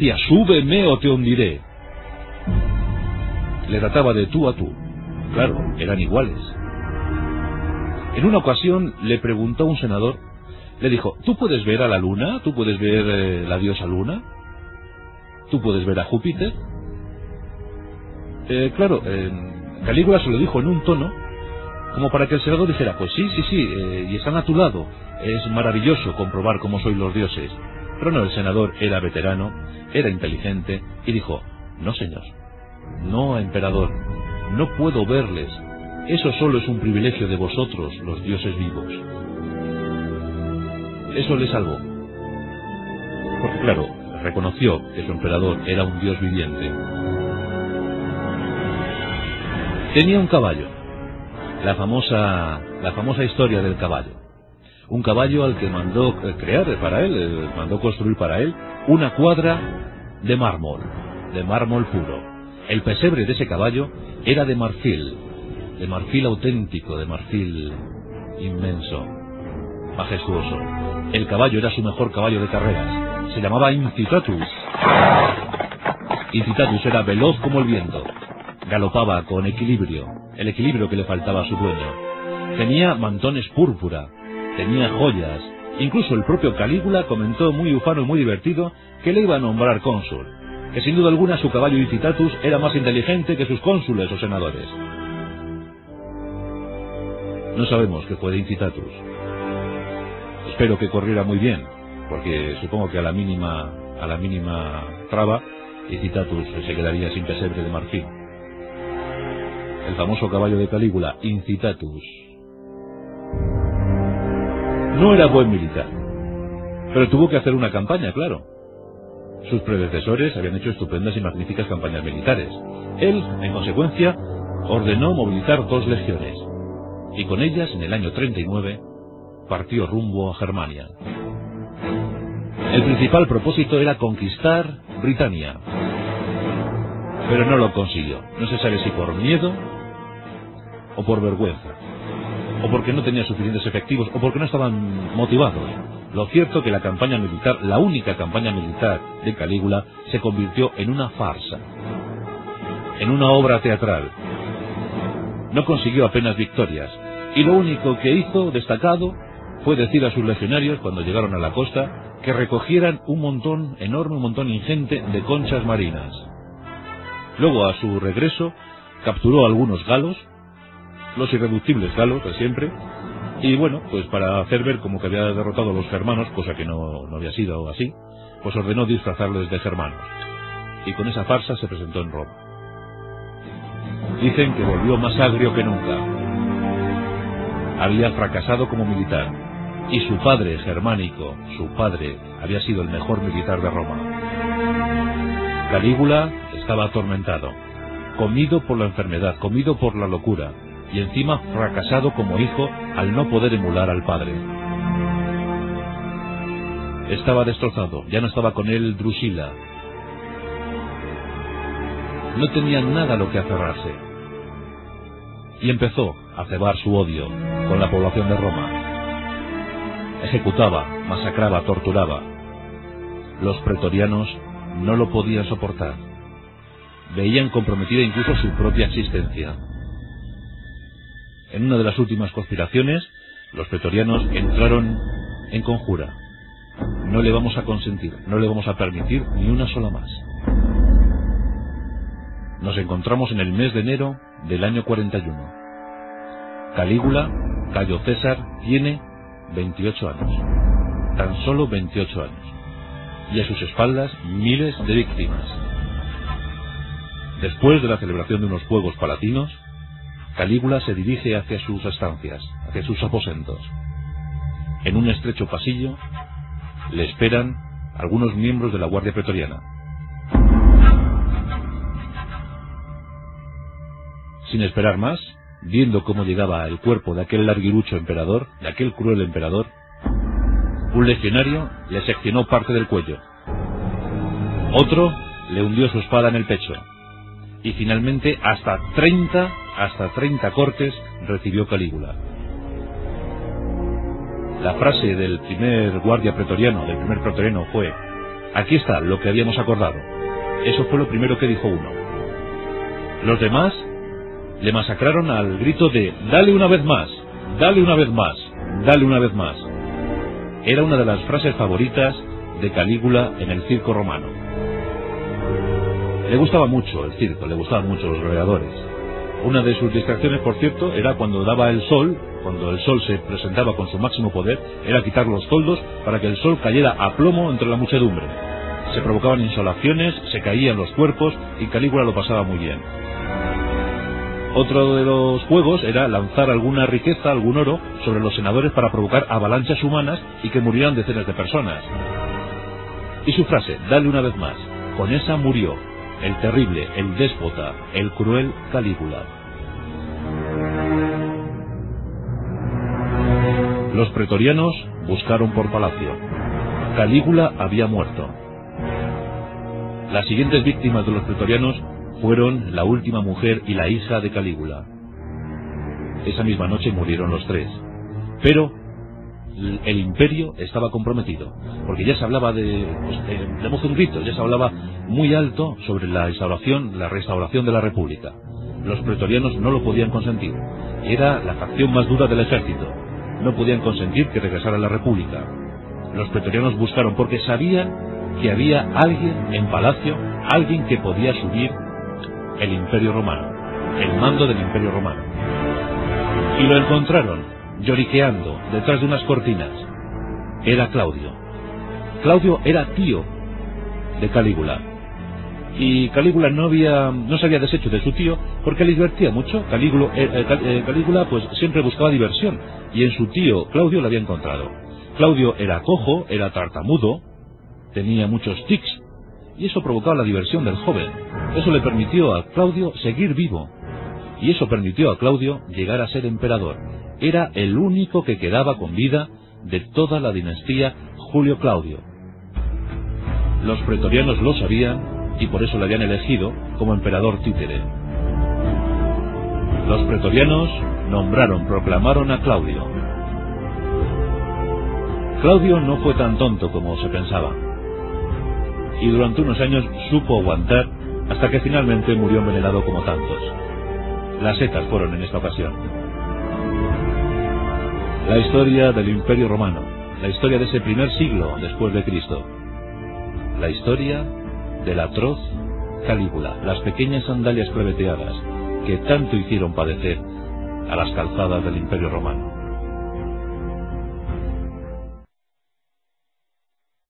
decía: súbeme o te hundiré. Le trataba de tú a tú. Claro, eran iguales. En una ocasión le preguntó a un senador, le dijo: ¿tú puedes ver a la luna? ¿Tú puedes ver la diosa luna? ¿Tú puedes ver a Júpiter? Claro, Calígula se lo dijo en un tono como para que el senador dijera: pues sí, y están a tu lado. Es maravilloso comprobar cómo sois los dioses. Pero no, el senador era veterano, era inteligente y dijo: no, señor, no, emperador, no puedo verles. Eso solo es un privilegio de vosotros, los dioses vivos. Eso le salvó. Porque claro, reconoció que su emperador era un dios viviente. Tenía un caballo. La famosa historia del caballo. Un caballo al que mandó crear para él, mandó construir para él una cuadra de mármol puro. El pesebre de ese caballo era de marfil auténtico, de marfil inmenso, majestuoso. El caballo era su mejor caballo de carreras. Se llamaba Incitatus. Incitatus era veloz como el viento. Galopaba con equilibrio, el equilibrio que le faltaba a su dueño. Tenía mantones púrpura, tenía joyas. Incluso el propio Calígula comentó muy ufano y muy divertido que le iba a nombrar cónsul, que sin duda alguna su caballo Incitatus era más inteligente que sus cónsules o senadores. No sabemos qué fue de Incitatus. Espero que corriera muy bien, porque supongo que a la mínima traba, Incitatus se quedaría sin pesebre de marfil. El famoso caballo de Calígula, Incitatus. No era buen militar, pero tuvo que hacer una campaña, claro. Sus predecesores habían hecho estupendas y magníficas campañas militares. Él, en consecuencia, ordenó movilizar 2 legiones, y con ellas, en el año 39, partió rumbo a Germania. El principal propósito era conquistar Britania, pero no lo consiguió. No se sabe si por miedo, o por vergüenza, o porque no tenía suficientes efectivos, o porque no estaban motivados. Lo cierto que la campaña militar, la única campaña militar de Calígula, se convirtió en una farsa, en una obra teatral. No consiguió apenas victorias, y lo único que hizo destacado fue decir a sus legionarios, cuando llegaron a la costa, que recogieran un montón, enorme, un montón ingente de conchas marinas. Luego, a su regreso, capturó a algunos galos, los irreductibles galos de siempre, y bueno, pues para hacer ver como que había derrotado a los germanos, cosa que no había sido así, pues ordenó disfrazarles de germanos, y con esa farsa se presentó en Roma. Dicen que volvió más agrio que nunca. Había fracasado como militar, y su padre germánico, su padre, había sido el mejor militar de Roma. Calígula estaba atormentado, comido por la enfermedad, comido por la locura, y encima fracasado como hijo al no poder emular al padre. Estaba destrozado, ya no estaba con él Drusila. No tenía nada a lo que aferrarse. Y empezó a cebar su odio con la población de Roma. Ejecutaba, masacraba, torturaba. Los pretorianos no lo podían soportar. Veían comprometida incluso su propia existencia. En una de las últimas conspiraciones, los pretorianos entraron en conjura. No le vamos a consentir, no le vamos a permitir ni una sola más. Nos encontramos en el mes de enero del año 41. Calígula, Cayo César, tiene 28 años. Tan solo 28 años. Y a sus espaldas miles de víctimas. Después de la celebración de unos juegos palatinos, Calígula se dirige hacia sus estancias, hacia sus aposentos. En un estrecho pasillo le esperan algunos miembros de la Guardia Pretoriana. Sin esperar más, viendo cómo llegaba el cuerpo de aquel larguirucho emperador, de aquel cruel emperador, un legionario le seccionó parte del cuello. Otro le hundió su espada en el pecho. Y finalmente hasta 30 cortes recibió Calígula. La frase del primer guardia pretoriano, del primer pretoriano, fue: Aquí está lo que habíamos acordado. Eso fue lo primero que dijo uno. Los demás le masacraron al grito de «Dale una vez más, dale una vez más, dale una vez más». Era una de las frases favoritas de Calígula en el circo romano. Le gustaba mucho el circo, le gustaban mucho los gladiadores. Una de sus distracciones, por cierto, era cuando daba el sol, cuando el sol se presentaba con su máximo poder, era quitar los toldos para que el sol cayera a plomo entre la muchedumbre. Se provocaban insolaciones, se caían los cuerpos y Calígula lo pasaba muy bien. Otro de los juegos era lanzar alguna riqueza, algún oro, sobre los senadores para provocar avalanchas humanas y que murieran decenas de personas. Y su frase, «Dale una vez más», con esa murió el terrible, el déspota, el cruel Calígula. Los pretorianos buscaron por palacio. Calígula había muerto. Las siguientes víctimas de los pretorianos fueron la última mujer y la hija de Calígula. Esa misma noche murieron los tres. Pero el imperio estaba comprometido, porque ya se hablaba de voz en grito, ya se hablaba muy alto sobre la restauración de la república. Los pretorianos no lo podían consentir. Era la facción más dura del ejército. No podían consentir que regresara la república. Los pretorianos buscaron porque sabían que había alguien en palacio, alguien que podía subir el imperio romano, el mando del imperio romano. Y lo encontraron, lloriqueando, detrás de unas cortinas. Era Claudio. Claudio era tío de Calígula. Y Calígula no se había deshecho de su tío porque le divertía mucho. Calígula pues siempre buscaba diversión, y en su tío Claudio lo había encontrado. Claudio era cojo, era tartamudo, tenía muchos tics, y eso provocaba la diversión del joven. Eso le permitió a Claudio seguir vivo, y eso permitió a Claudio llegar a ser emperador. Era el único que quedaba con vida de toda la dinastía Julio-Claudio. Los pretorianos lo sabían y por eso le habían elegido como emperador títere. Los pretorianos proclamaron a Claudio. Claudio no fue tan tonto como se pensaba, y durante unos años supo aguantar hasta que finalmente murió envenenado como tantos. Las setas fueron en esta ocasión. La historia del Imperio Romano, la historia de ese primer siglo después de Cristo, la historia del atroz Calígula, las pequeñas sandalias plebeteadas que tanto hicieron padecer a las calzadas del Imperio Romano.